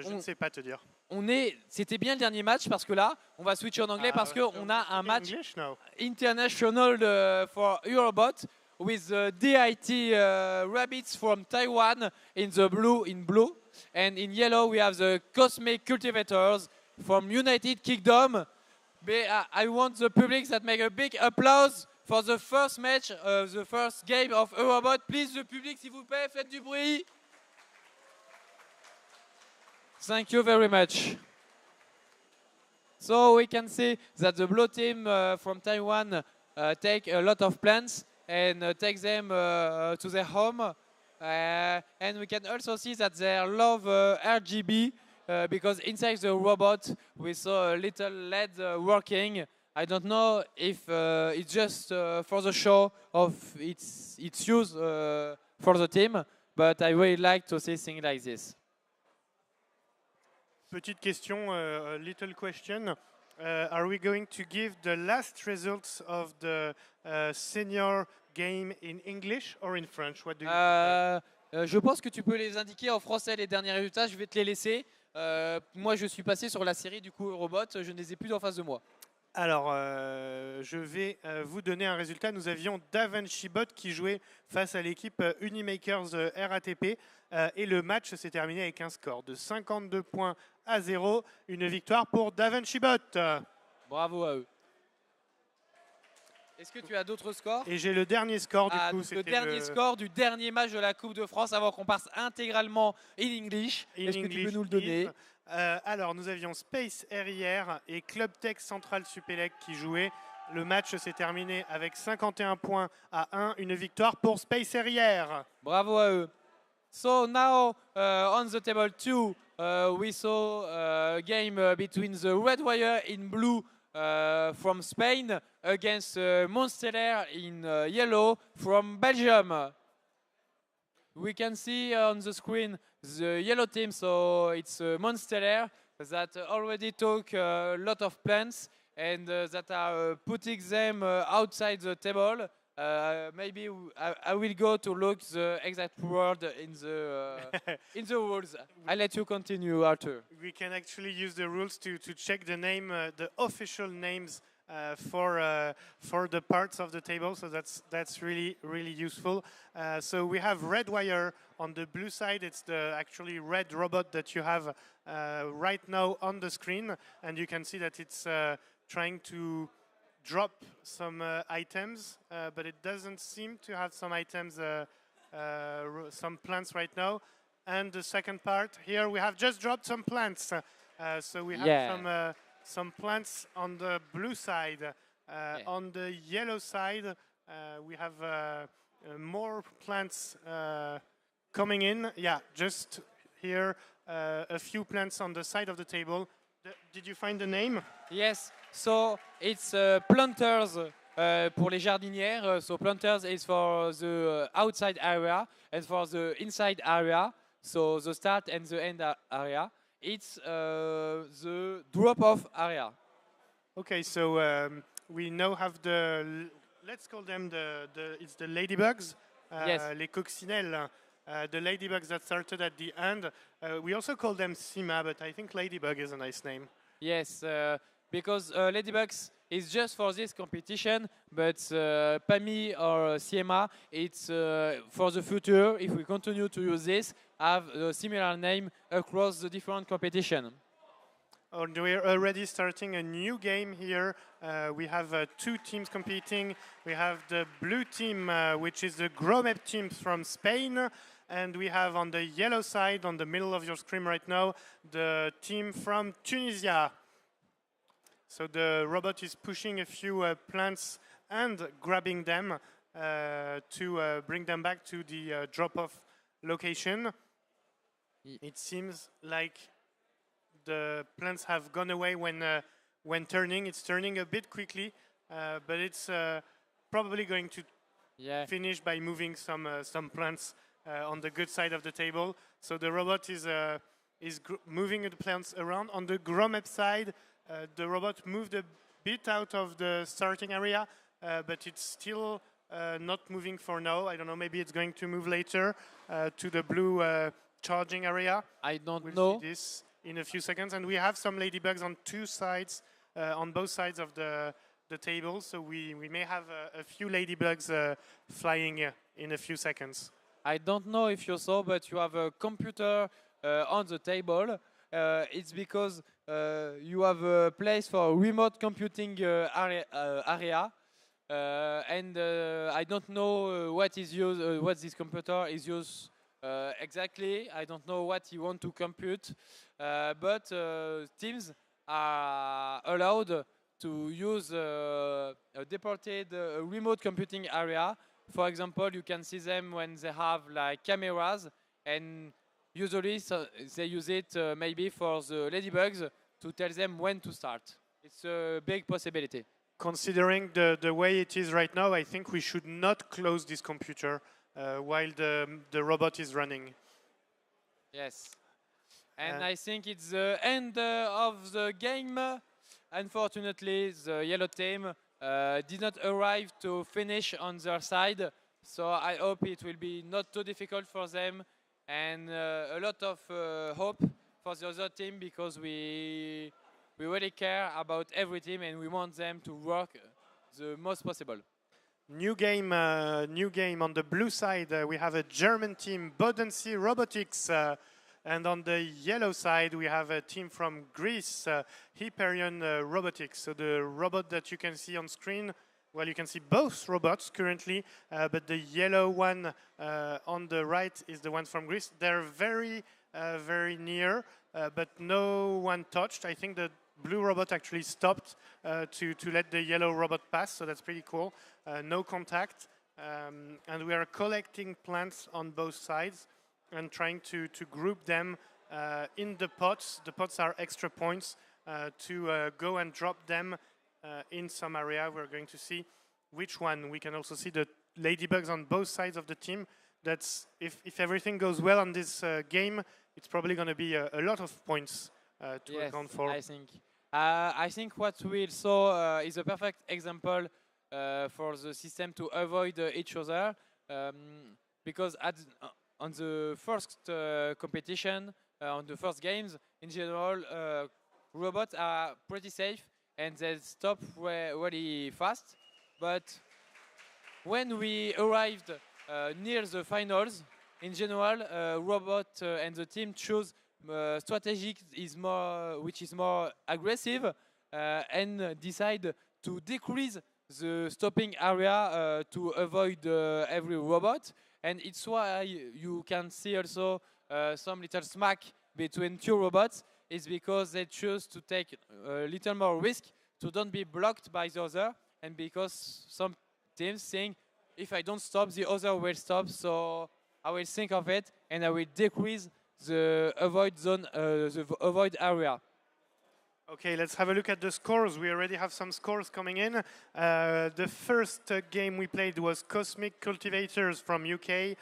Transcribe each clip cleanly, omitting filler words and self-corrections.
Je ne sais pas te dire. C'était bien le dernier match parce que là, on va switcher en anglais parce qu'on a un match English now. international for Eurobot with DIT rabbits from Taiwan in blue, and in yellow we have the Cosmic Cultivators from United Kingdom. I want the public that make a big applause for the first match, the first game of Eurobot. Please, the public, s'il vous plaît, faites du bruit. Thank you very much. So we can see that the blue team from Taiwan take a lot of plants and take them to their home. And we can also see that they love RGB because inside the robot we saw a little LED working. I don't know if it's just for the show of its use for the team, but I really like to see things like this. Petite question, a little question. Are we going to give the last results of the senior game in English or in French? What do you prefer? Je pense que tu peux les indiquer en français les derniers résultats. Je vais te les laisser. Moi, je suis passé sur la série du coup Eurobot. Je ne les ai plus en face de moi. Alors, je vais vous donner un résultat. Nous avions DaVinci Bot qui jouait face à l'équipe Unimakers RATP et le match s'est terminé avec un score de 52 points à 0. Une victoire pour DaVinci Bot. Bravo à eux. Est-ce que tu as d'autres scores? Et j'ai le dernier score du coup. Le dernier score du dernier match de la Coupe de France avant qu'on passe intégralement in English. Est-ce que tu peux nous le donner? Alors, nous avions Space RIR et Club Tech Central Supélec qui jouaient. Le match s'est terminé avec 51 points à 1, une victoire pour Space RIR. Bravo à eux. So now on the table 2, we saw a game between the Red Wire in blue from Spain against Monsteller in yellow from Belgium. We can see on the screen the yellow team, so it's Monsteller that already took a lot of plants and that are putting them outside the table. Maybe I will go to look the exact word in the rules. I'll let you continue, Arthur. We can actually use the rules to check the name, the official names for the parts of the table, so that's really useful. So we have Red Wire on the blue side. It's the actually red robot that you have right now on the screen, and you can see that it's trying to drop some items, but it doesn't seem to have some items, some plants right now. And the second part here, we have just dropped some plants, so we have some plants on the blue side. On the yellow side, we have more plants coming in. Yeah, just here, a few plants on the side of the table. Did you find the name? Yes, so it's planters pour les jardinières. So planters is for the outside area, and for the inside area, so the start and the end area, it's the drop-off area. Okay, so we now have the, let's call them it's the ladybugs, les coccinelles, the ladybugs that started at the end. We also call them Sima, but I think ladybug is a nice name. Yes, because ladybugs is just for this competition, but PAMI or CMA, it's for the future, if we continue to use this, have a similar name across the different competition. And we're already starting a new game here. We have two teams competing. We have the blue team, which is the Gromep team from Spain. And we have on the yellow side, on the middle of your screen right now, the team from Tunisia. So the robot is pushing a few plants and grabbing them to bring them back to the drop-off location. It seems like the plants have gone away when turning. It's turning a bit quickly, but it's probably going to finish by moving some plants on the good side of the table. So the robot is moving the plants around. On the Gromep side, the robot moved a bit out of the starting area, but it's still not moving for now. I don't know, maybe it's going to move later to the blue charging area. I don't We'll know. see this in a few seconds. And we have some ladybugs on two sides, on both sides of the table. So we may have a few ladybugs flying in a few seconds. I don't know if you saw, but you have a computer on the table. It's because you have a place for remote computing area. And I don't know what is used, what this computer is used exactly. I don't know what you want to compute, but teams are allowed to use a deported remote computing area. For example, you can see them when they have like cameras, and usually they use it maybe for the ladybugs to tell them when to start. It's a big possibility. Considering the way it is right now, I think we should not close this computer while the robot is running. Yes. And I think it's the end of the game. Unfortunately, the yellow team did not arrive to finish on their side. So I hope it will be not too difficult for them, and a lot of hope for the other team, because we really care about every team and we want them to work the most possible. New game on the blue side. We have a German team, Bodensee Robotics, and on the yellow side we have a team from Greece, Hyperion Robotics. So the robot that you can see on screen, well, you can see both robots currently, but the yellow one on the right is the one from Greece. They're very near, but no one touched. I think the blue robot actually stopped to let the yellow robot pass, so that's pretty cool. No contact, and we are collecting plants on both sides and trying to group them in the pots. The pots are extra points to go and drop them in some area. We're going to see which one. We can also see the ladybugs on both sides of the team. That's if everything goes well on this game, it's probably going to be a lot of points to account for. I think what we saw is a perfect example for the system to avoid each other, because on the first competition, on the first games, in general, robots are pretty safe and they stop really fast. But when we arrived near the finals, in general, robot and the team choose strategy which is more aggressive, and decide to decrease the stopping area to avoid every robot. And it's why you can see also some little smack between two robots. Is because they choose to take a little more risk to don't be blocked by the other, and because some teams think, if I don't stop, the other will stop, so I will think of it and I will decrease the avoid zone, the avoid area. Okay, let's have a look at the scores. We already have some scores coming in. The first game we played was Cosmic Cultivators from UK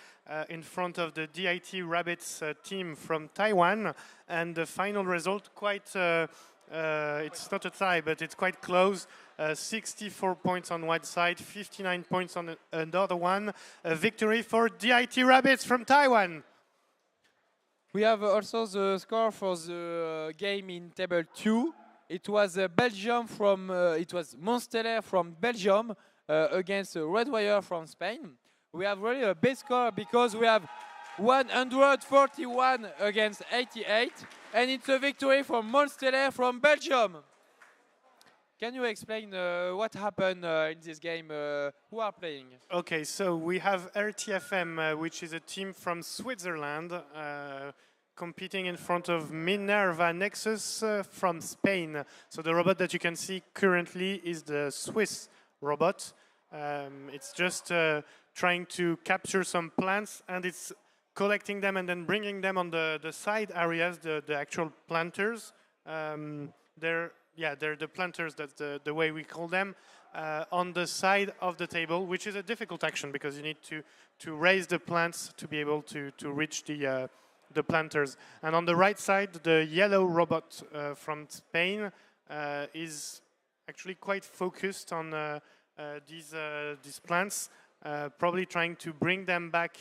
in front of the DIT Rabbits team from Taiwan. And the final result, it's not a tie, but it's quite close. 64 points on one side, 59 points on another one. A victory for DIT Rabbits from Taiwan. We have also the score for the game in table 2. It was Belgium it was Monsteller from Belgium against Redwire from Spain. We have really a big score because we have 141 against 88, and it's a victory for Monsteller from Belgium. Can you explain what happened in this game? Who are playing? Okay, so we have RTFM, which is a team from Switzerland, competing in front of Minerva Nexus from Spain. So the robot that you can see currently is the Swiss robot. It's just trying to capture some plants, and it's collecting them and then bringing them on the side areas, the actual planters. They're the planters, that's the way we call them, on the side of the table, which is a difficult action because you need to raise the plants to be able to reach the planters. And on the right side, the yellow robot from Spain is actually quite focused on these plants, probably trying to bring them back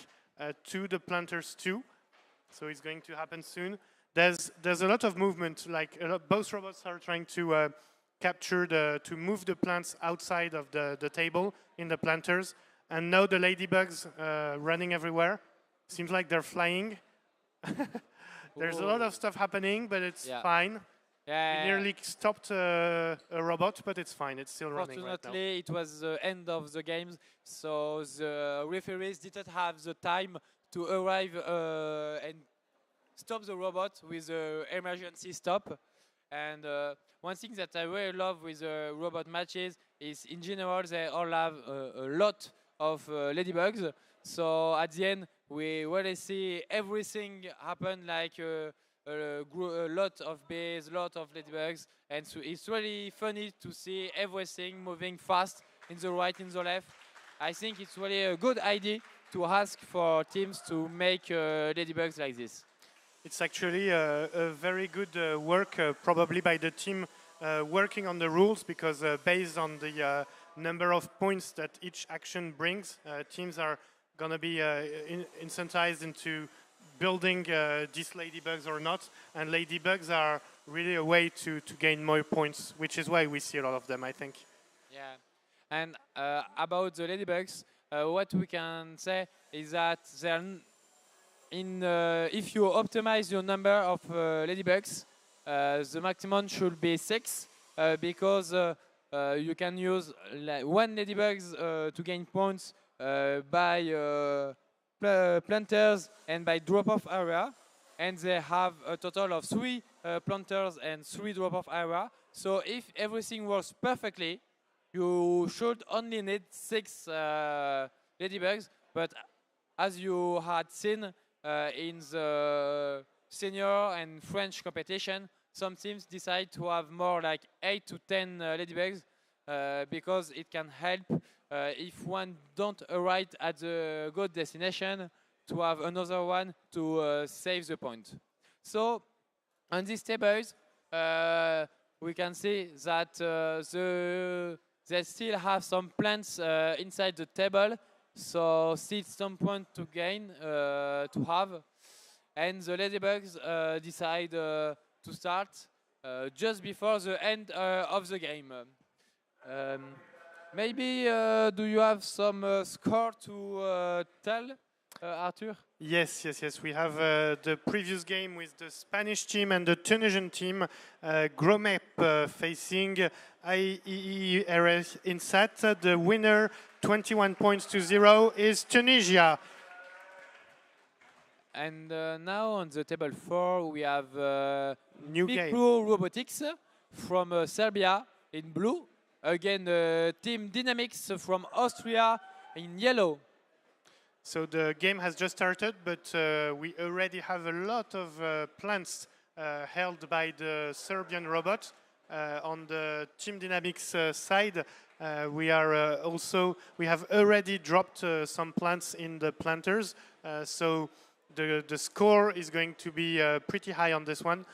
to the planters too. So it's going to happen soon. There's a lot of movement. Like both robots are trying to capture to move the plants outside of the table in the planters. And now the ladybugs running everywhere. Seems like they're flying. There's a lot of stuff happening, but it's fine. Yeah. We nearly stopped a robot, but it's fine. It's still running right now. Fortunately, it was the end of the games, so the referees didn't have the time to arrive and stop the robot with the emergency stop. And one thing that I really love with robot matches is, in general, they all have a lot of ladybugs. So at the end, we really see everything happen, like a lot of bees, a lot of ladybugs, and so it's really funny to see everything moving fast in the right, in the left. I think it's really a good idea to ask for teams to make ladybugs like this. It's actually a very good work, probably by the team working on the rules, because based on the number of points that each action brings, teams are going to be incentivized into building these ladybugs or not. And ladybugs are really a way to gain more points, which is why we see a lot of them, I think. Yeah. And about the ladybugs, what we can say is that they're if you optimize your number of ladybugs, the maximum should be 6, because you can use one ladybugs to gain points by planters and by drop-off area, and they have a total of 3 planters and 3 drop-off area. So if everything works perfectly, you should only need 6 ladybugs. But as you had seen in the senior and French competition, some teams decide to have more like 8 to 10 ladybugs because it can help if one don't arrive at the good destination to have another one to save the point. So on these tables, we can see that they still have some plants inside the table, so still some point to gain, to have. And the ladybugs decide to start just before the end of the game. Maybe do you have some score to tell, Arthur? Yes. We have the previous game with the Spanish team and the Tunisian team, Gromep facing IEERS Insat. The winner, 21 points to 0, is Tunisia. And now on the table 4, we have New game. Micro Robotics from Serbia in blue. Again, Team Dynamics from Austria in yellow. So the game has just started, but we already have a lot of plants held by the Serbian robot. On the Team Dynamics side, we have already dropped some plants in the planters. So the score is going to be pretty high on this one.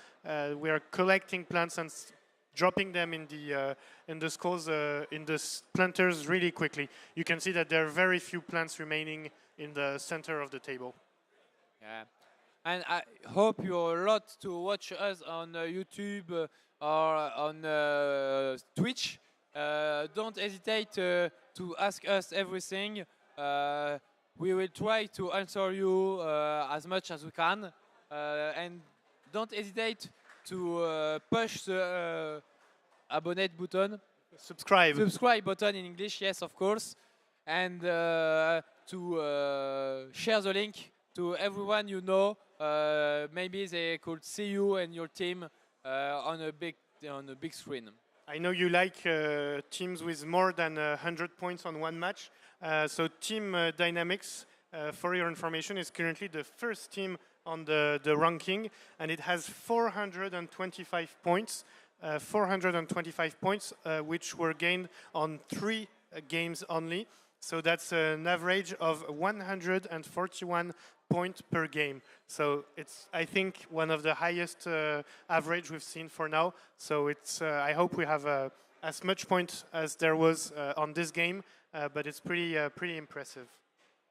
We are collecting plants and dropping them in the scores in the planters really quickly. You can see that there are very few plants remaining in the center of the table. Yeah, and I hope you're a lot to watch us on YouTube or on Twitch. Don't hesitate to ask us everything. We will try to answer you as much as we can, and don't hesitate to push the abonate button. Subscribe Button in English, yes, of course. And to share the link to everyone you know. Maybe they could see you and your team on a big screen. I know you like teams with more than 100 points on one match. So Team Dynamics, for your information, is currently the first team on the ranking, and it has 425 points. 425 points, which were gained on 3 games only. So that's an average of 141 points per game. So it's, I think, one of the highest average we've seen for now. So it's, I hope we have as much points as there was on this game, but it's pretty impressive.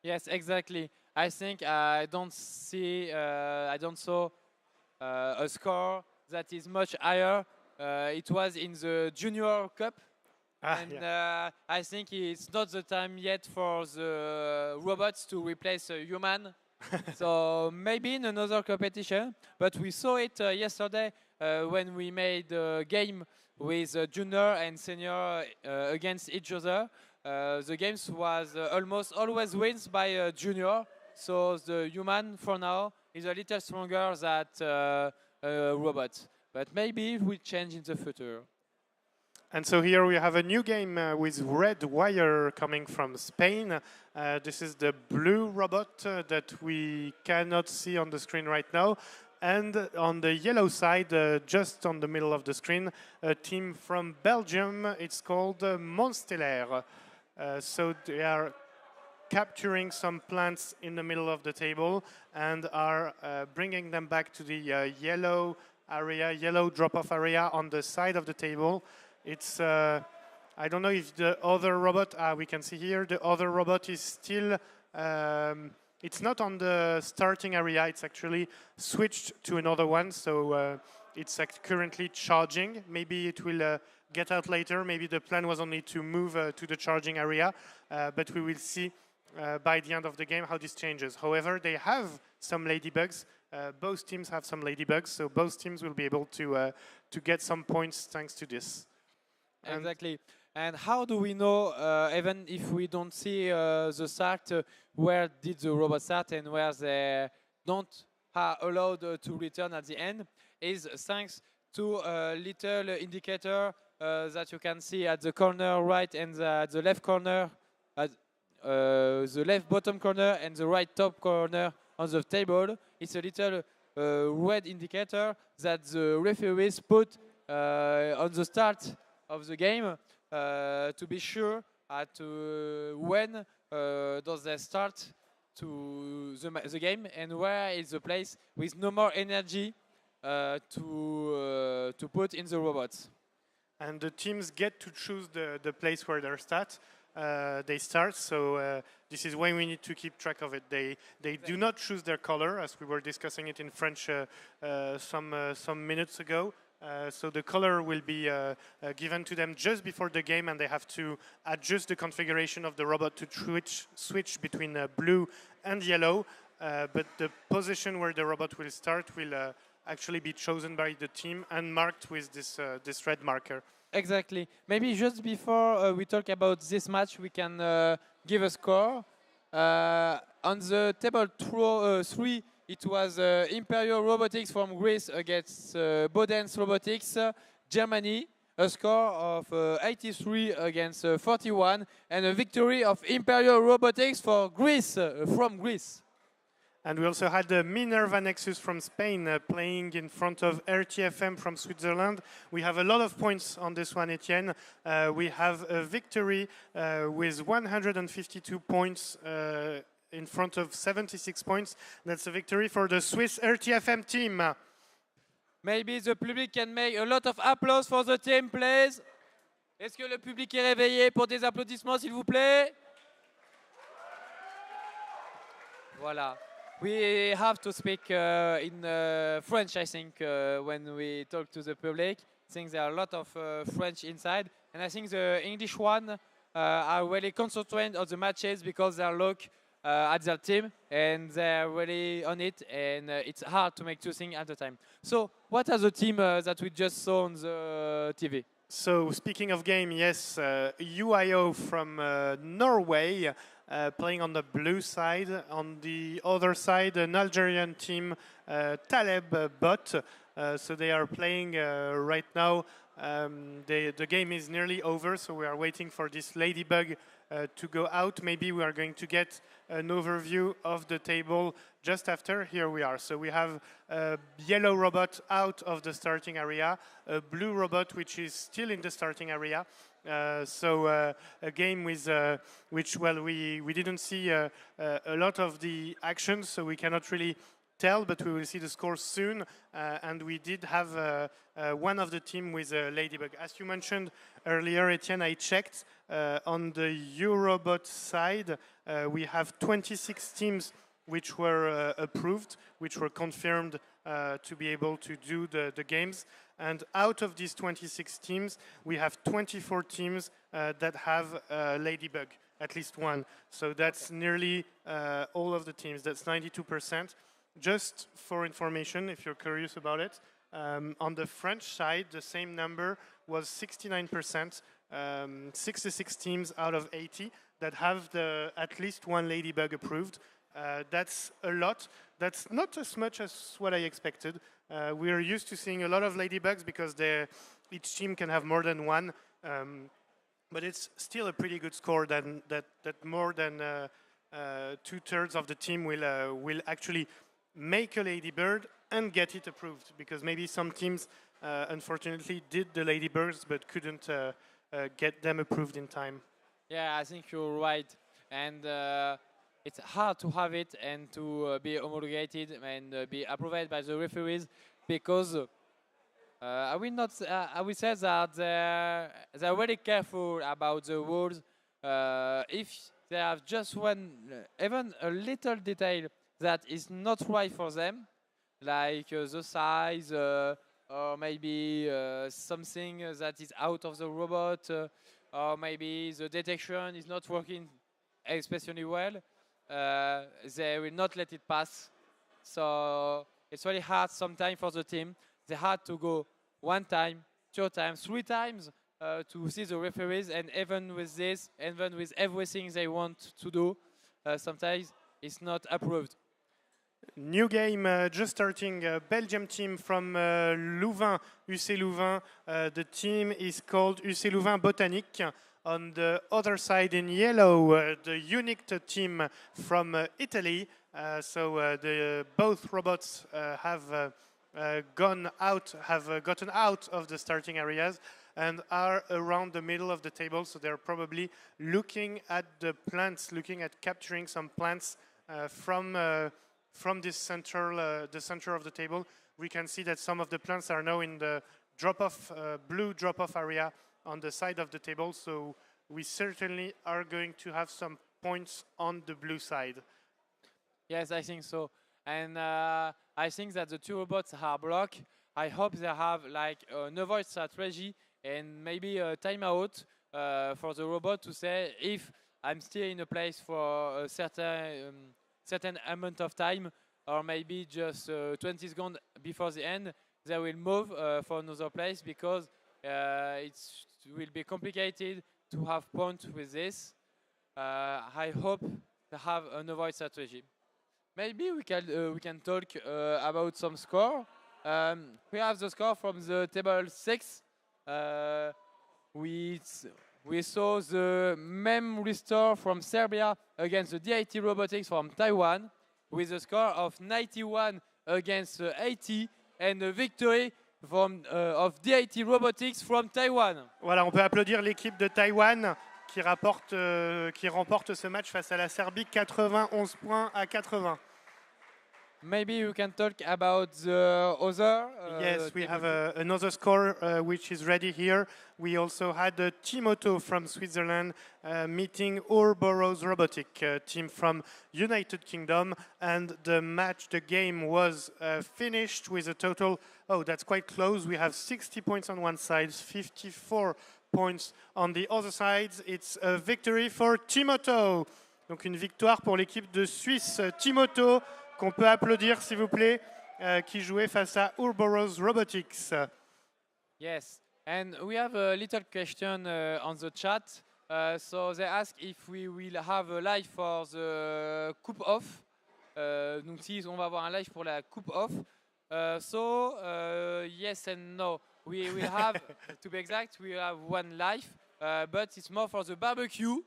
Yes, exactly. I think I don't saw a score that is much higher. It was in the Junior Cup, and Yeah. I think it's not the time yet for the robots to replace a human. So maybe in another competition, but we saw it yesterday when we made a game with junior and senior against each other. The games was almost always wins by junior, so the human for now is a little stronger than robot. But maybe it will change in the future. And so here we have a new game with red wire coming from Spain. This is the blue robot that we cannot see on the screen right now. And on the yellow side, just on the middle of the screen, a team from Belgium. It's called Monstellaire. So they are capturing some plants in the middle of the table and are bringing them back to the yellow area, yellow drop-off area on the side of the table. It's, I don't know if the other robot, we can see here, the other robot is still, it's not on the starting area, it's actually switched to another one, so it's currently charging. Maybe it will get out later, maybe the plan was only to move to the charging area, but we will see by the end of the game how this changes. However, they have some ladybugs. Both teams have some ladybugs, so both teams will be able to get some points thanks to this. Exactly. And how do we know, even if we don't see the start, where did the robot start and where they don't are allowed to return at the end? Is thanks to a little indicator that you can see at the corner right and the left corner, at the left bottom corner and the right top corner on the table. It's a little red indicator that the referees put on the start of the game to be sure at when does they start to the game and where is the place with no more energy to put in the robots. And the teams get to choose the place where they start, so this is why we need to keep track of it. They do not choose their color, as we were discussing it in French some minutes ago. So the color will be given to them just before the game, and they have to adjust the configuration of the robot to switch between blue and yellow. But the position where the robot will start will actually be chosen by the team and marked with this red marker. Exactly. Maybe just before we talk about this match, we can give a score. On the table 3, it was Imperial Robotics from Greece against Bodens Robotics, Germany. A score of 83 against 41, and a victory of Imperial Robotics for Greece, from Greece. And we also had the Minerva Nexus from Spain playing in front of RTFM from Switzerland. We have a lot of points on this one, Etienne. We have a victory with 152 points in front of 76 points. That's a victory for the Swiss RTFM team. Maybe the public can make a lot of applause for the team, please. Est-ce que le public est réveillé pour des applaudissements, s'il vous plaît? Voilà. We have to speak in French, I think, when we talk to the public. I think there are a lot of French inside. And I think the English one are really concentrated on the matches because they look at their team and they're really on it. And it's hard to make two things at a time. So what are the teams that we just saw on the TV? So speaking of game, yes, UIO from Norway playing on the blue side. On the other side, an Algerian team, Taleb Bot. So they are playing right now. The game is nearly over, so we are waiting for this ladybug to go out. Maybe we are going to get an overview of the table just after. Here we are. So we have a yellow robot out of the starting area, a blue robot which is still in the starting area. So a game with which, well, we didn't see a lot of the actions, so we cannot really tell, but we will see the score soon. And we did have one of the team with a ladybug. As you mentioned earlier, Etienne, I checked on the Eurobot side. We have 26 teams which were approved, which were confirmed to be able to do the games. And out of these 26 teams, we have 24 teams that have Ladybug, at least one. So that's nearly all of the teams. That's 92%. Just for information, if you're curious about it, on the French side, the same number was 69%, 66 teams out of 80 that have at least one Ladybug approved. That's a lot. That's not as much as what I expected. We're used to seeing a lot of Ladybugs because each team can have more than one. But it's still a pretty good score that more than 2/3 of the team will actually make a Ladybird and get it approved, because maybe some teams unfortunately did the Ladybirds but couldn't get them approved in time. Yeah, I think you're right. And it's hard to have it and to be homologated and be approved by the referees, because I will say that they're very careful about the rules. If they have just one, even a little detail that is not right for them, like the size, or maybe something that is out of the robot, or maybe the detection is not working especially well, they will not let it pass. So it's really hard sometimes for the team. They had to go 1 time, 2 times, 3 times to see the referees, and even with this, even with everything they want to do, sometimes it's not approved. New game just starting, Belgium team from Louvain, UC Louvain. The team is called UC Louvain Botanique. On the other side in yellow, the unique team from Italy. Both robots have gotten out of the starting areas and are around the middle of the table. So they're probably looking at the plants, looking at capturing some plants from this the center of the table. We can see that some of the plants are now in the blue drop-off area on the side of the table. So we certainly are going to have some points on the blue side. Yes, I think so. And I think that the 2 robots are blocked. I hope they have like an avoid strategy and maybe a timeout for the robot to say, if I'm still in a place for a certain amount of time, or maybe just 20 seconds before the end, they will move for another place, because it will be complicated to have points with this. I hope to have an avoid strategy. Maybe we can talk about some score. We have the score from the table 6. We saw the MEM restore from Serbia against the DIT Robotics from Taiwan, with a score of 91 against 80, and a victory of DIT Robotics from Taiwan. Voilà, on peut applaudir l'équipe de Taïwan qui remporte ce match face à la Serbie, 91 points à 80. Maybe you can talk about the other. Yes, we have another score which is ready here. We also had Timoto from Switzerland meeting Ouroboros Robotic, team from United Kingdom, and the game was finished with a total. Oh, that's quite close. We have 60 points on one side, 54 points on the other side. It's a victory for Timoto. Donc une victoire pour l'équipe de Suisse, Timoto, qu'on peut applaudir s'il vous plaît, qui jouait face à Ouroboros Robotics. Yes, and we have a little question on the chat. So they ask if we will have a live for the Coupe Off. Donc si on va avoir un live pour la Coupe Off. Yes and no. We will have, to be exact, we have one live, but it's more for the barbecue,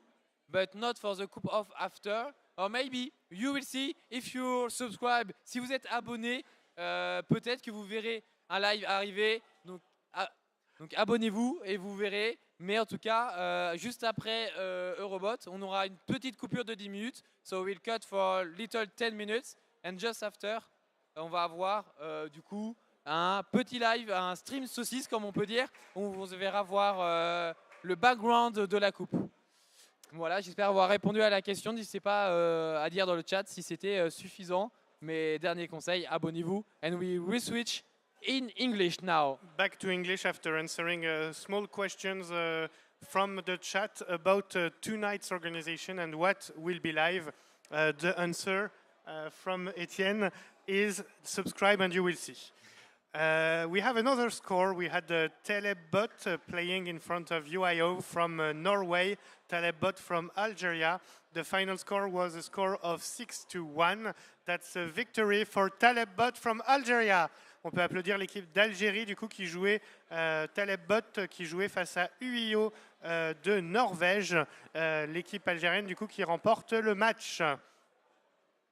but not for the Coupe Off after. Or maybe you will see, if you subscribe, si vous êtes abonné, peut-être que vous verrez un live arriver. Donc abonnez-vous et vous verrez. Mais en tout cas, juste après Eurobot, on aura une petite coupure de 10 minutes. So we'll cut for little 10 minutes. And just after, on va avoir du coup un petit live, un stream saucisse comme on peut dire. On vous verra voir le background de la coupe. Voilà, j'espère avoir répondu à la question. N'hésitez pas à dire dans le chat si c'était suffisant. Mais dernier conseil, abonnez-vous. And we will switch in English now. Back to English after answering small questions from the chat about tonight's organization and what will be live. The answer from Etienne is subscribe and you will see. We have another score. We had the Telebot playing in front of UIO from Norway, Telebot from Algeria. The final score was a score of 6-1. That's a victory for Telebot from Algeria. On peut applaudir l'équipe d'Algérie du coup qui jouait Telebot qui jouait face à UIO de Norvège. L'équipe algérienne du coup qui remporte le match.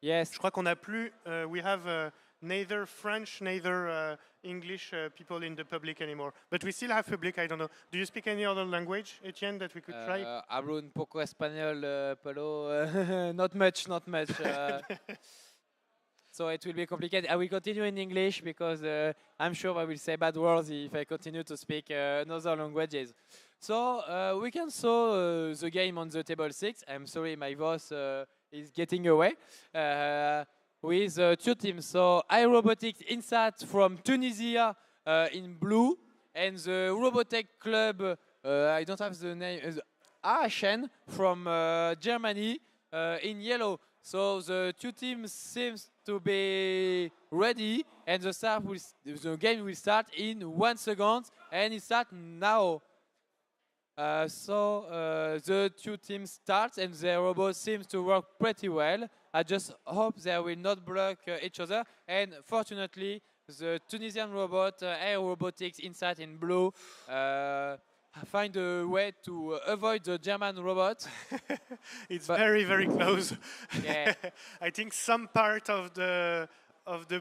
Yes. Je crois qu'on n'a plus. We have neither French, neither English people in the public anymore. But we still have public, I don't know. Do you speak any other language, Etienne, that we could try? Hablo un poco español, Paulo. Not much, not much. So it will be complicated. I will continue in English because I'm sure I will say bad words if I continue to speak another languages. So we can saw the game on the table 6. I'm sorry, my voice is getting away. With two teams. So iRobotics Insat from Tunisia in blue, and the Robotech Club, I don't have the name, Aachen from Germany in yellow. So the two teams seems to be ready, and the game will start in 1 second, and it starts now. So the two teams start, and the robot seems to work pretty well. I just hope they will not block each other. And fortunately, the Tunisian robot, Air Robotics Insat in blue, find a way to avoid the German robot. It's very, very close. Yeah. I think some part of the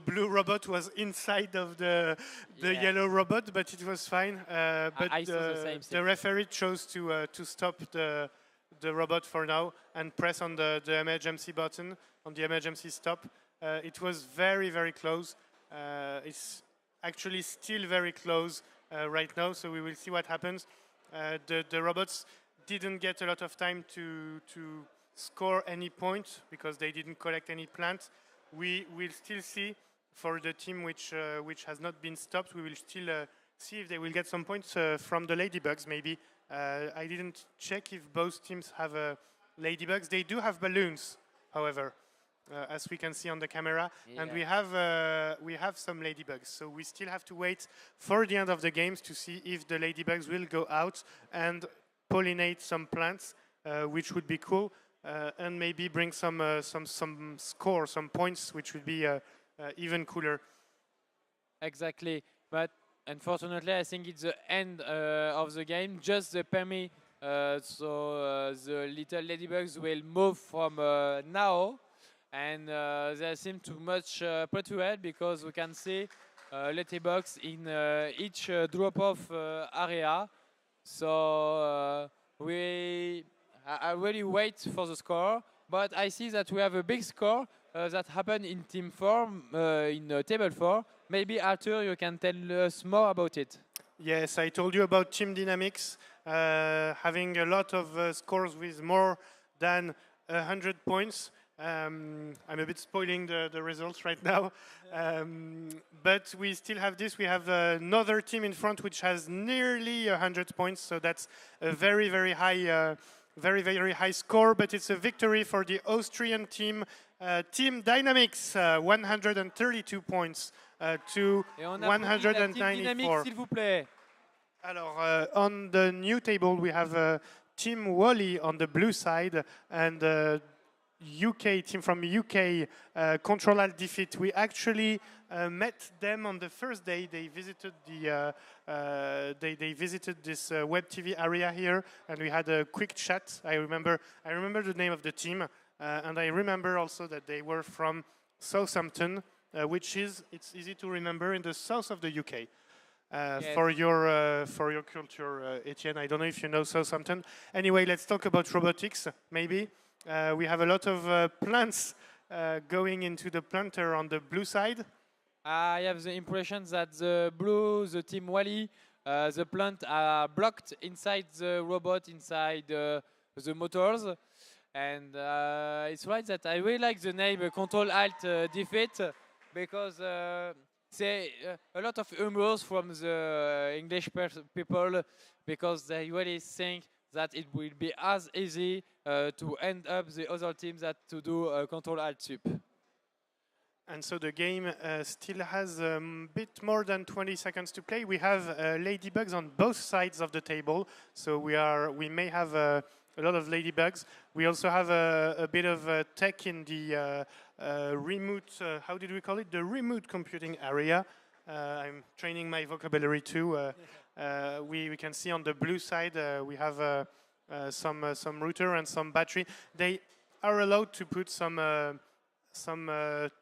blue robot was inside of the yellow robot, but it was fine. But I saw the same the referee chose to stop the robot for now and press on the emergency button, on the emergency stop. It was very, very close. It's actually still very close right now, so we will see what happens. The robots didn't get a lot of time to score any points because they didn't collect any plants. We will still see for the team which has not been stopped. We will still see if they will get some points from the ladybugs. Maybe I didn't check if both teams have ladybugs. They do have balloons, however, as we can see on the camera, and we have some ladybugs. So we still have to wait for the end of the games to see if the ladybugs will go out and pollinate some plants, which would be cool. And maybe bring some score, some points, which would be even cooler. Exactly, but unfortunately, I think it's the end of the game. Just the permit, so the little ladybugs will move from now, and they seem to match pretty well because we can see ladybugs in each drop-off area. So I really wait for the score, but I see that we have a big score that happened in Team 4, in Table 4. Maybe, Arthur, you can tell us more about it. Yes, I told you about team dynamics, having a lot of scores with more than 100 points. I'm a bit spoiling the results right now, but we still have this. We have another team in front which has nearly 100 points, so that's a very, very high very high score, but it's a victory for the Austrian team, Team Dynamics, 132 points to 194. S'il vous plaît. Alors, on the new table, we have Team Wally on the blue side and UK team from UK, Control Alt Defeat. We actually met them on the first day. They visited they visited this web TV area here, and we had a quick chat. I remember the name of the team, and I remember also that they were from Southampton, which it's easy to remember in the south of the UK. Yes. For your culture, Etienne, I don't know if you know Southampton. Anyway, let's talk about robotics, maybe. We have a lot of plants going into the planter on the blue side. I have the impression that the team Wally, the plant are blocked inside the robot, inside the motors. And it's right that I really like the name Control Alt Defeat because say a lot of humors from the English people because they really think that it will be as easy to end up the other teams that to do Control Alt Sup. And so the game still has a bit more than 20 seconds to play. We have ladybugs on both sides of the table, so we may have a lot of ladybugs. We also have a bit of tech in the remote, how did we call it? The remote computing area. I'm training my vocabulary too. We can see on the blue side we have some router and some battery. They are allowed to put some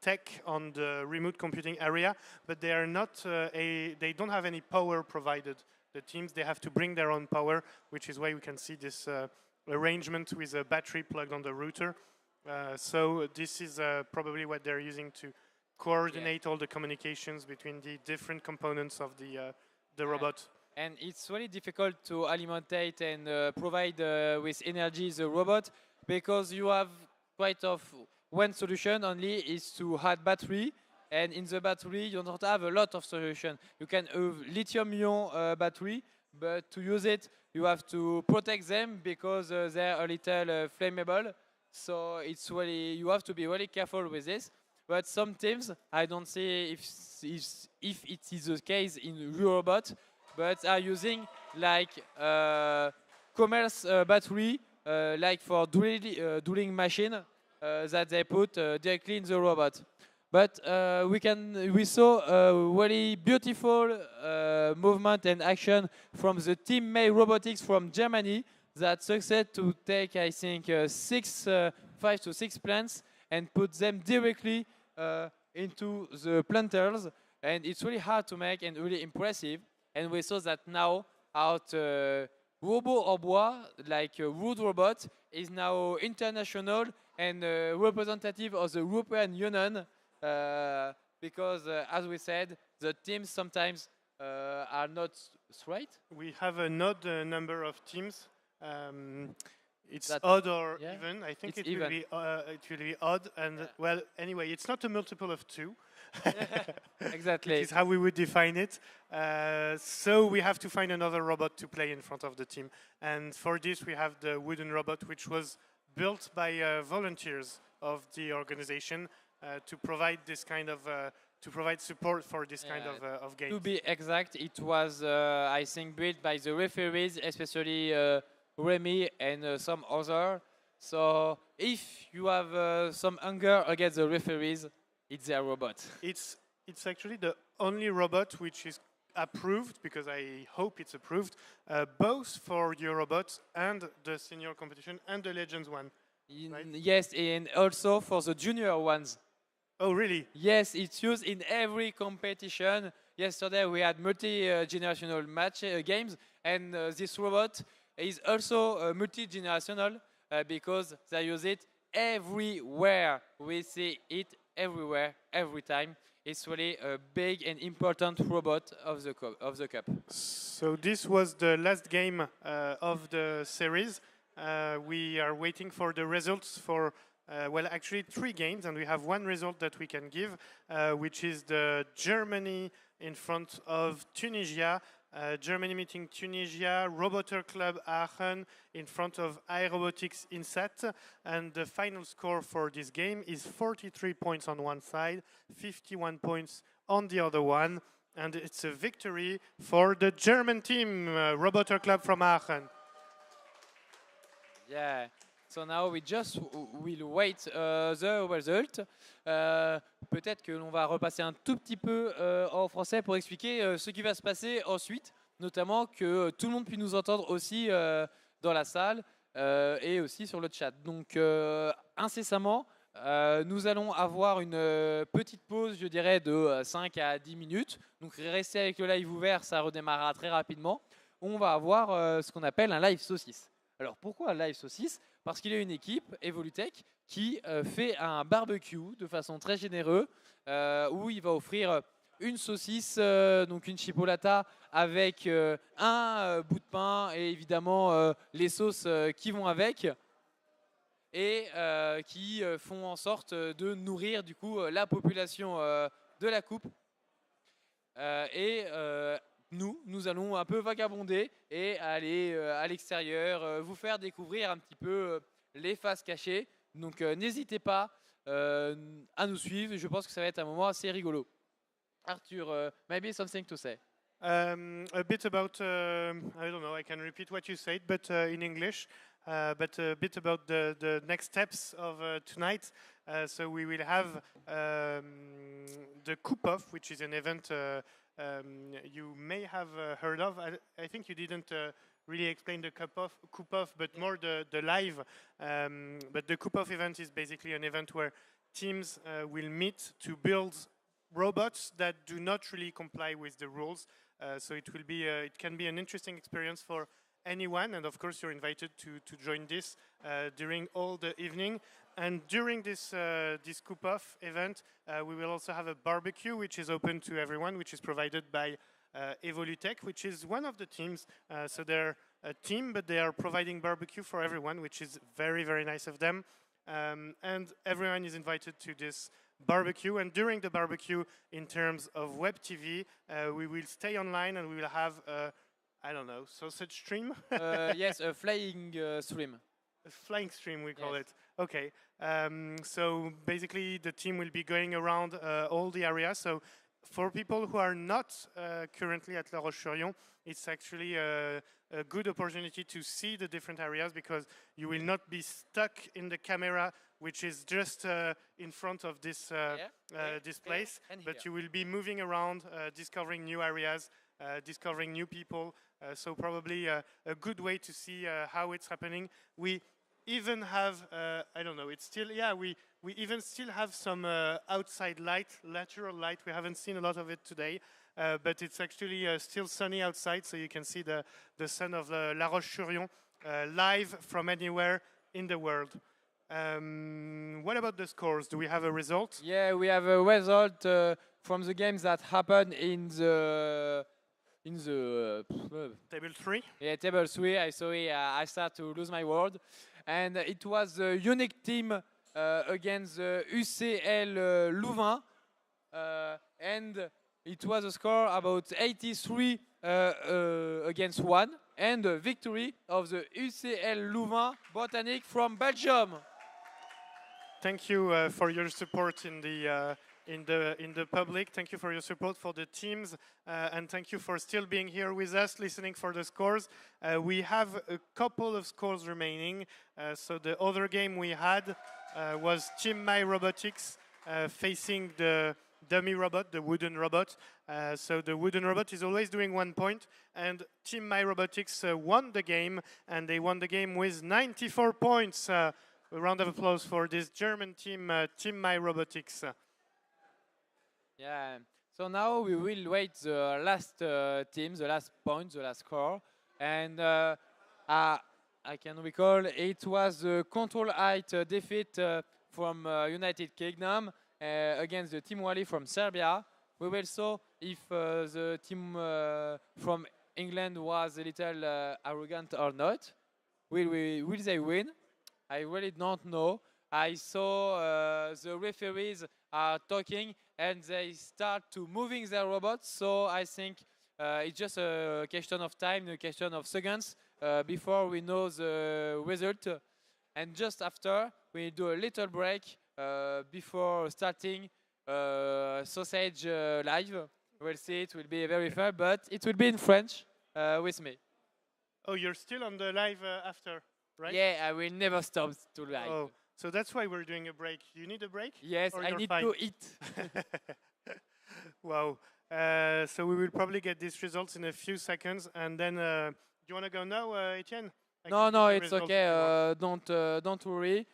tech on the remote computing area, but they are not they don't have any power provided. The teams, they have to bring their own power, which is why we can see this arrangement with a battery plugged on the router. So this is probably what they're using to coordinate all the communications between the different components of the robot. And it's really difficult to alimentate and provide with energy the robot because you have quite of one solution only is to add battery, and in the battery you don't have a lot of solution. You can have lithium-ion battery, but to use it you have to protect them because they're a little flammable. So it's really, you have to be really careful with this. But some teams, I don't see if it is the case in Eurobot, but are using like commerce battery, like for drilling machine that they put directly in the robot. But we saw a really beautiful movement and action from the team May Robotics from Germany that succeeded to take, I think, 5 to 6 plants and put them directly into the planters. And it's really hard to make and really impressive. And we saw that now out Robot au bois, like a wood robot, is now international and representative of the European Union because, as we said, the teams sometimes are not straight. We have an odd number of teams. It's odd or even. I think it will be odd. And well, anyway, it's not a multiple of 2. Exactly. Which is how we would define it. So we have to find another robot to play in front of the team. And for this, we have the wooden robot, which was built by volunteers of the organization to provide this kind of to provide support for this kind of games. To be exact, it was I think built by the referees, especially Remy and some other. So if you have some anger against the referees, it's their robot. It's actually the only robot which is approved, because I hope it's approved, both for Eurobot and the senior competition and the Legends one. Right? Yes, and also for the junior ones. Oh, really? Yes, it's used in every competition. Yesterday we had multi-generational match games, and this robot is also multi-generational because they use it everywhere. We see it everywhere, every time. It's really a big and important robot of the cup. So this was the last game of the series. We are waiting for the results for, well, actually 3 games, and we have 1 result that we can give, which is the Germany in front of Tunisia. Germany meeting Tunisia, Roboter Club Aachen in front of iRobotics Insat, and the final score for this game is 43 points on one side, 51 points on the other one, and it's a victory for the German team, Roboter Club from Aachen. Yeah. So now we just will wait the result. Peut-être que l'on va repasser un tout petit peu en français pour expliquer ce qui va se passer ensuite, notamment que tout le monde puisse nous entendre aussi dans la salle et aussi sur le chat. Donc incessamment, nous allons avoir une petite pause, je dirais, de 5 à 10 minutes. Donc restez avec le live ouvert, ça redémarrera très rapidement. On va avoir ce qu'on appelle un live saucisse. Alors pourquoi un live saucisse ? Parce qu'il y a une équipe, Evolutech, qui fait un barbecue de façon très généreuse où il va offrir une saucisse, donc une chipolata avec un bout de pain et évidemment les sauces qui vont avec et qui font en sorte de nourrir du coup la population de la coupe. Nous allons un peu vagabonder et aller à l'extérieur, vous faire découvrir un petit peu les faces cachées. Donc n'hésitez pas à nous suivre. Je pense que ça va être un moment assez rigolo. Arthur, maybe something to say. A bit about, I don't know, I can repeat what you said, but in English. But a bit about the next steps of tonight. So we will have the Coop-Off, which is an event you may have heard of. I think you didn't really explain the Coop-Off, but more the live. But the Coop-Off event is basically an event where teams will meet to build robots that do not really comply with the rules. So it will be, it can be an interesting experience for anyone, and of course you're invited to join this during all the evening. And during this this Coop-Off event, we will also have a barbecue, which is open to everyone, which is provided by Evolutech, which is one of the teams. So they're a team, but they are providing barbecue for everyone, which is very, very nice of them. And everyone is invited to this barbecue. And during the barbecue, in terms of web TV, we will stay online and we will have I don't know, sausage stream? Yes, a flying stream. A flying stream, we call it. Okay. So basically, the team will be going around all the areas. So for people who are not currently at La Roche-Sur-Yon, it's actually a good opportunity to see the different areas because you will not be stuck in the camera, which is just in front of this this place, but you will be moving around, discovering new areas, discovering new people. So probably a good way to see how it's happening. We even have, I don't know, it's still, yeah, we even still have some outside light, lateral light. We haven't seen a lot of it today, but it's actually still sunny outside, so you can see the sun of La Roche-Sur-Yon live from anywhere in the world. What about the scores? Do we have a result? Yeah, we have a result from the games that happened in the table 3. Yeah, table 3. I sorry, I start to lose my word, and it was a unique team against UCL Louvain, and it was a score about 83 against 1, and a victory of the UCL Louvain Botanique from Belgium. Thank you for your support in the public. Thank you for your support for the teams, and thank you for still being here with us, listening for the scores. We have a couple of scores remaining. So the other game we had was Team My Robotics facing the dummy robot, the wooden robot. So the wooden robot is always doing 1 point, and Team My Robotics won the game, and they won the game with 94 points. A round of applause for this German team, Team My Robotics. Yeah. So now we will wait the last team, the last point, the last score, and I can recall it was a control-height defeat from United Kingdom against the Team Wally from Serbia. We will see if the team from England was a little arrogant or not. Will they win? I really don't know. I saw the referees are talking and they start to moving their robots. So I think it's just a question of time, a question of seconds before we know the result. And just after, we do a little break before starting sausage live. We'll see, it will be very fun, but it will be in French with me. Oh, you're still on the live after, right? Yeah, I will never stop to live. Oh, so that's why we're doing a break. You need a break? Yes, or I you're need fine? to eat. Wow. So we will probably get these results in a few seconds, and then do you want to go now, Etienne? No, it's okay. Don't worry.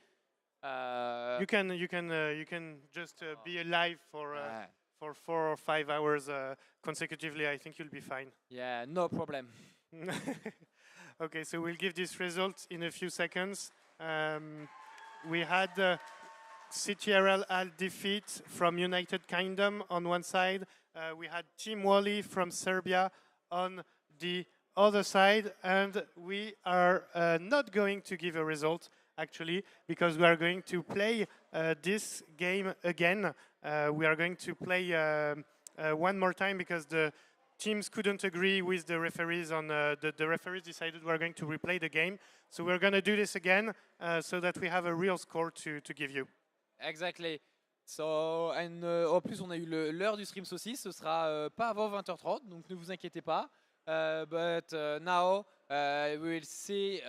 You can just be alive for 4 or 5 hours consecutively. I think you'll be fine. Yeah, no problem. Okay, so we'll give these results in a few seconds. We had CTRL defeat from United Kingdom on one side, we had Team Wally from Serbia on the other side, and we are not going to give a result actually, because we are going to play this game again. We are going to play one more time because the teams couldn't agree with the referees on the referees decided we are going to replay the game. So we're going to do this again so that we have a real score to give you. Exactly. So, and, en plus, on a eu l'heure du stream saucisse. Ce sera pas avant 20h30, donc ne vous inquiétez pas. But now we will see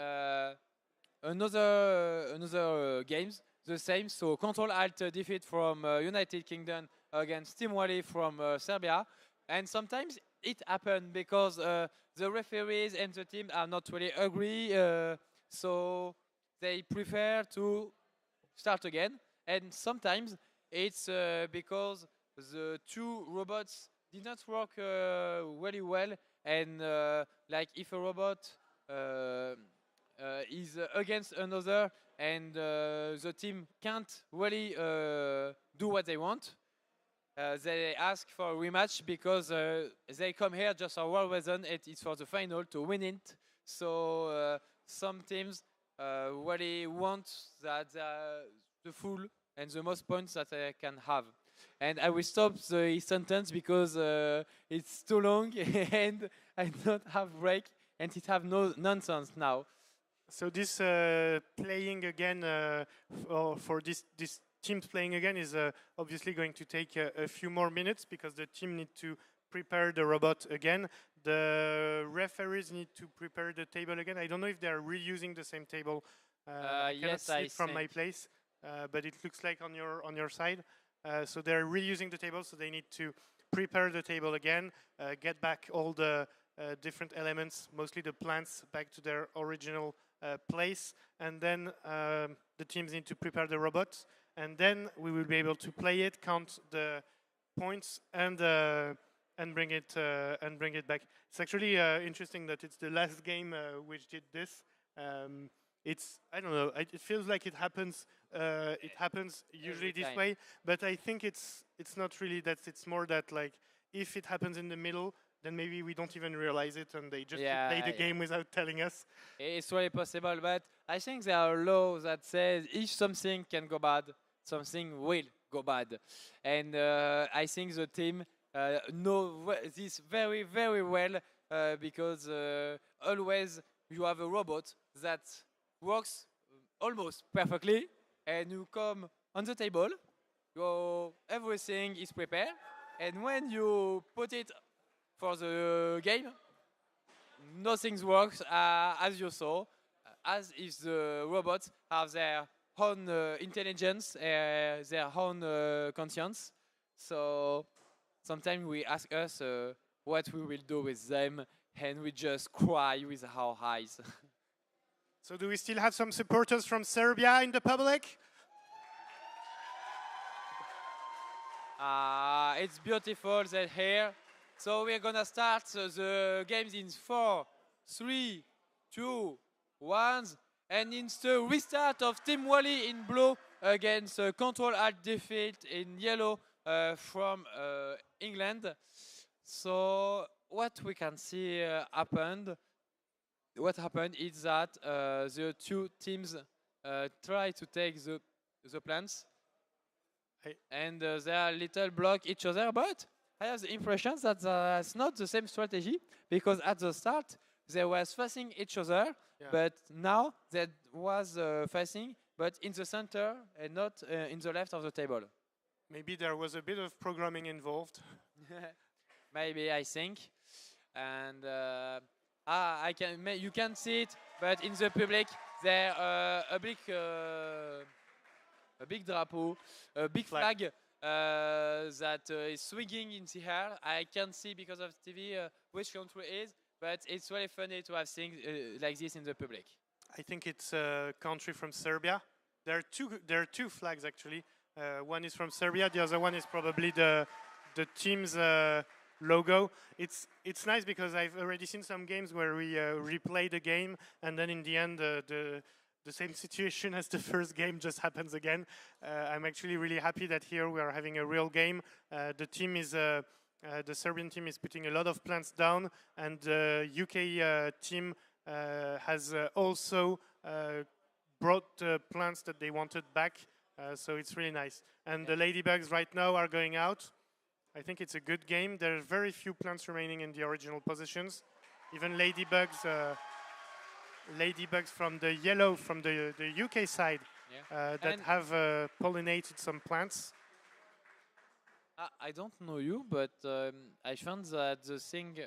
another games, the same. So Control Alt defeat from United Kingdom against Team Wally from Serbia. And sometimes it happens because the referees and the team are not really agree. So they prefer to start again. And sometimes it's because the two robots did not work really well. And like if a robot is against another and the team can't really do what they want, they ask for a rematch because they come here just for one reason, it's for the final to win it. So some teams really want that the full and the most points that they can have. And I will stop the sentence because it's too long and I don't have break and it have no nonsense now. So this playing again for this teams playing again is obviously going to take a few more minutes because the team need to prepare the robot again. The referees need to prepare the table again. I don't know if they are reusing the same table. I cannot see it from my place, but it looks like on your side. So they're reusing the table, so they need to prepare the table again, get back all the different elements, mostly the plants, back to their original place, and then the teams need to prepare the robots, and then we will be able to play it, count the points, and bring it back. It's actually interesting that it's the last game which did this. It's, I don't know, it feels like it happens usually this way, but I think it's not really that. It's more that like if it happens in the middle, then maybe we don't even realize it and they just play the game without telling us. It's really possible, but I think there are laws that says if something can go bad, something will go bad. And I think the team know this very, very well because always you have a robot that works almost perfectly and you come on the table, everything is prepared, and when you put it for the game, nothing works as you saw, as if the robots have their own intelligence, their own conscience. So sometimes we ask us what we will do with them, and we just cry with our eyes. So do we still have some supporters from Serbia in the public? It's beautiful, they're here. So we're gonna start the games in 4, 3, 2, 1, and it's the restart of Team Wally in blue against Control Alt defeat in yellow from England. So what we can see what happened is that the two teams try to take the plants and they are little block each other, but I have the impression that it's not the same strategy because at the start they were facing each other, but now that was facing, but in the center and not in the left of the table. Maybe there was a bit of programming involved. Maybe, I think. And you can see it, but in the public there a big drapeau, a big flag that is swinging in the air. I can't see because of TV which country it is, but it's really funny to have things like this in the public. I think it's a country from Serbia. There are two flags actually. One is from Serbia, the other one is probably the team's logo. It's nice because I've already seen some games where we replay the game and then in the end the same situation as the first game just happens again. I'm actually really happy that here we are having a real game. The team is The Serbian team is putting a lot of plants down, and the UK team has also brought the plants that they wanted back, so it's really nice. And the ladybugs right now are going out. I think it's a good game. There are very few plants remaining in the original positions. Even ladybugs from the yellow, from the UK side, that have pollinated some plants. I don't know you, but I found that the thing,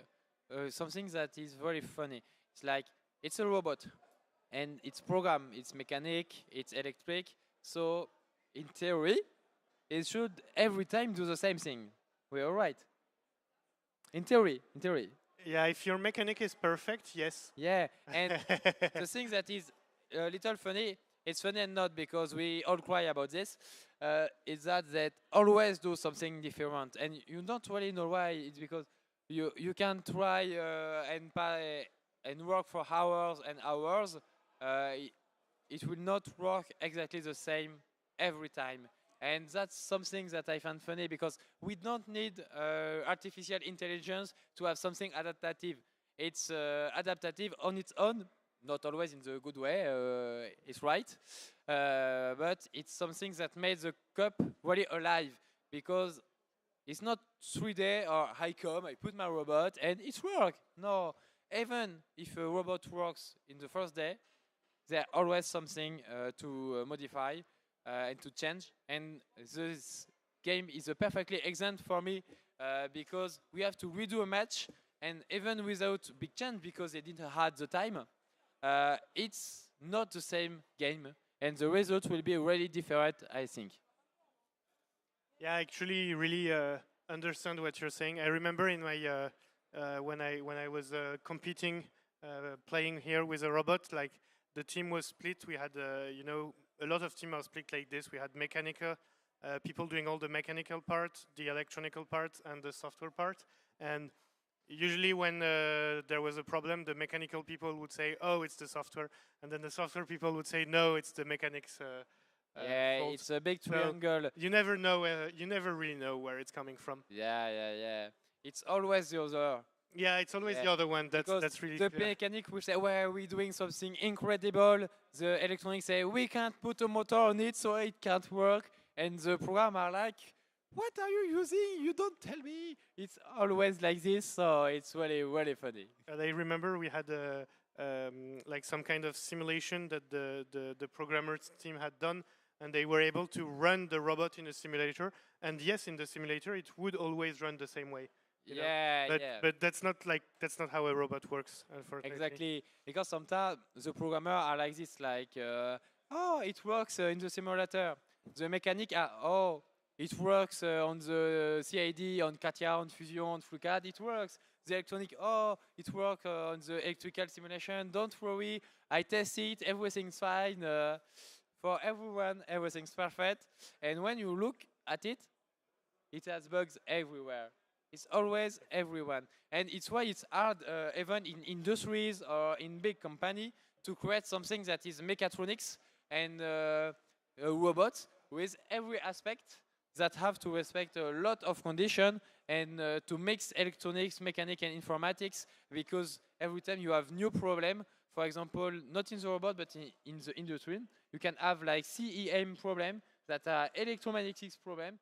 something that is very funny. It's like it's a robot, and it's program, it's mechanic, it's electric. So in theory, it should every time do the same thing. We're all right. In theory. Yeah, if your mechanic is perfect, yes. Yeah, and the thing that is a little funny, it's funny and not because we all cry about this, is that always do something different. And you don't really know why. It's because you can try and work for hours and hours. It will not work exactly the same every time. And that's something that I find funny because we don't need artificial intelligence to have something adaptive. It's adaptive on its own, not always in the good way, it's right. But it's something that made the cup really alive because it's not 3D or I come, I put my robot and it works. No, even if a robot works in the first day, there's always something to modify. And to change, and this game is a perfectly example for me because we have to redo a match, and even without big change because they didn't have the time, it's not the same game, and the result will be really different, I think. Yeah, I actually really understand what you're saying. I remember in my when I was competing, playing here with a robot, like the team was split. We had a lot of teams are split like this. We had mechanical people doing all the mechanical part, the electronical part, and the software part. And usually when there was a problem, the mechanical people would say, "Oh, it's the software," and then the software people would say, "No, it's the mechanics." Yeah, fault. it's a big triangle. So you never know. You never really know where it's coming from. Yeah. It's always the other. Yeah, it's always the other one. That's really the clear. mechanic will say, "Well, we're doing something incredible." The electronics say, "We can't put a motor on it, so it can't work." And the program are like, "What are you using? You don't tell me." It's always like this, so it's really funny. I remember we had like some kind of simulation that the programmers team had done, and they were able to run the robot in a simulator. And yes, in the simulator, it would always run the same way. But that's not how a robot works, unfortunately. Exactly, because sometimes the programmer are like this, like, oh, it works in the simulator. The mechanic, it works on the CID, on CATIA, on Fusion, on FluCAD, it works. The electronic, it works on the electrical simulation. Don't worry, I test it, everything's fine. For everyone, everything's perfect. And when you look at it, it has bugs everywhere. It's always everyone. And it's why it's hard, even in industries or in big company, to create something that is mechatronics and robots with every aspect that have to respect a lot of condition and to mix electronics, mechanics, and informatics, because every time you have new problem, for example, not in the robot, but in the industry, you can have like CEM problem that are electromagnetics problem.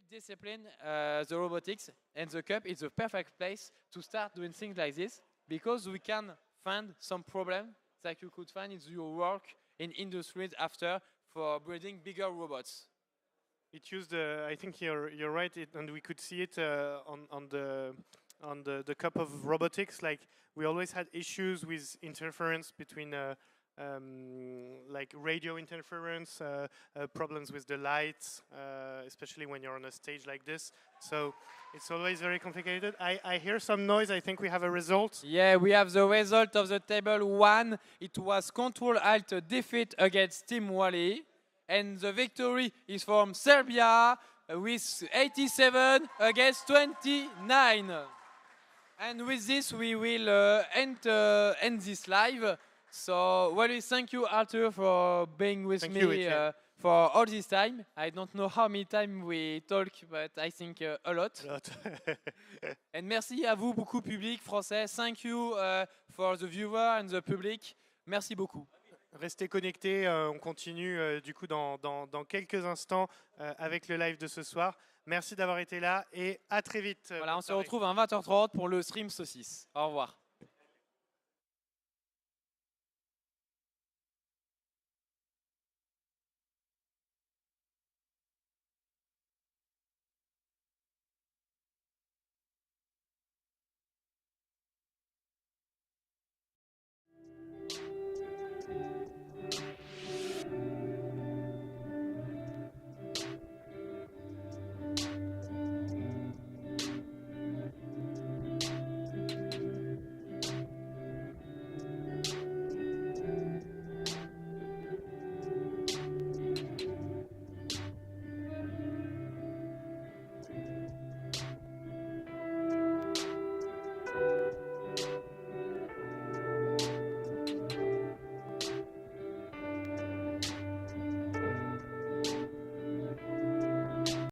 Discipline the robotics, and the cup is the perfect place to start doing things like this because we can find some problem that you could find in your work in industries after for building bigger robots. It used, I think you're right, and we could see it on the cup of robotics. Like we always had issues with interference between like radio interference, problems with the lights, especially when you're on a stage like this. So it's always very complicated. I hear some noise. I think we have a result. Yeah, we have the result of the table 1. It was Control-Alt defeat against Team Wally. And the victory is from Serbia with 87 against 29. And with this, we will end this live. So, really, thank you, Arthur, for being with Thank me you, Etienne. for all this time. I don't know how many times we talk, but I think a lot. And merci à vous, beaucoup public français. Thank you for the viewer and the public. Merci beaucoup. Restez connectés, on continue du coup dans quelques instants avec le live de ce soir. Merci d'avoir été là et à très vite. Voilà, on se retrouve à 20h30 pour le stream saucisse. Au revoir.